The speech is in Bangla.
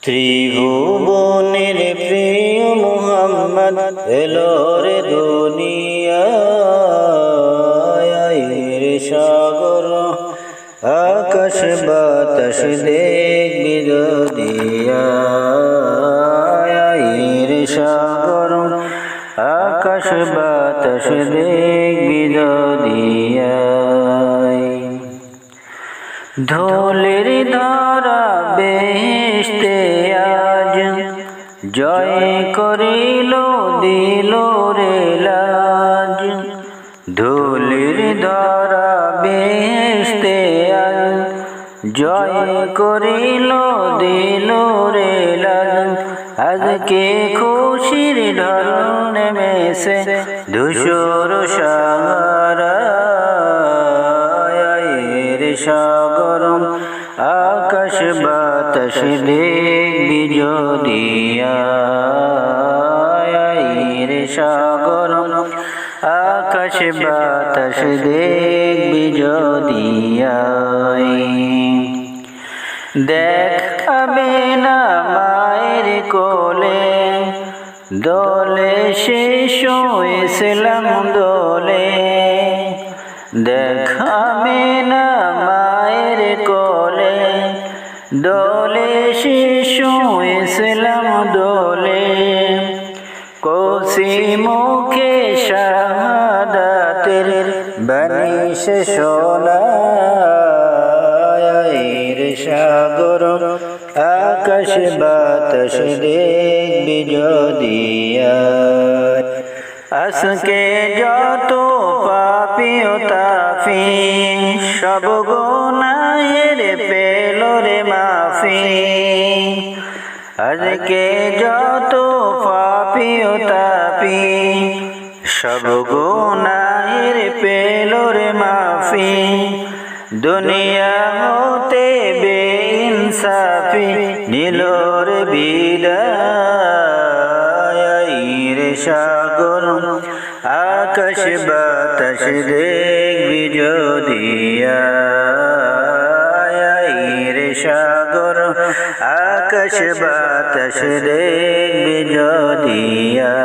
ত্রিভুবনের প্রিয় মুহাম্মদ এলো রে দুনিয়ায় রে সাগর আকাশ বাতাস দেখবি যদিয়ায় রে সাগর আকাশ বাতাস দেখবি যদিয়ায় ধুলির ধারা বেহেশতে আজ জয় করিল দিল রে লাজ ধুলির ধারা বেহেশতে আজ জয় করিল দিল রে লাজ আজকে খুশির ঢল নেমেছে ধূসর সাগর সাগর আকাশ বাতাস দেখবি যদিয়ায় রে সাগর আকাশ বাতাস দেখবি যদিয়ায় দেখাবে না মায়ের কোলে দোলে শেষ ইসলাম দোলে দেখাবে না মায়ের কোলে দোলে শিশু ইসলাম দোলে কোসি মুখে শাহাদাতের বাণী শোনায় রে সাগর আকাশ বাতাস দেখবি যদিয়ায় আজকে যত পাপী ও তাফি সব গুনাহের পেল রে মাফি আজকে যত পাপী ও তাফি সব গুনাহের পেল রে মাফি দুনিয়া হতে বেইনসাফি নিল রে বিদায় রে সাগর আকাশ বাতাস দেখবি যদিয়ায় রে সাগর আকাশ বাতাস দেখবি যদিয়ায়।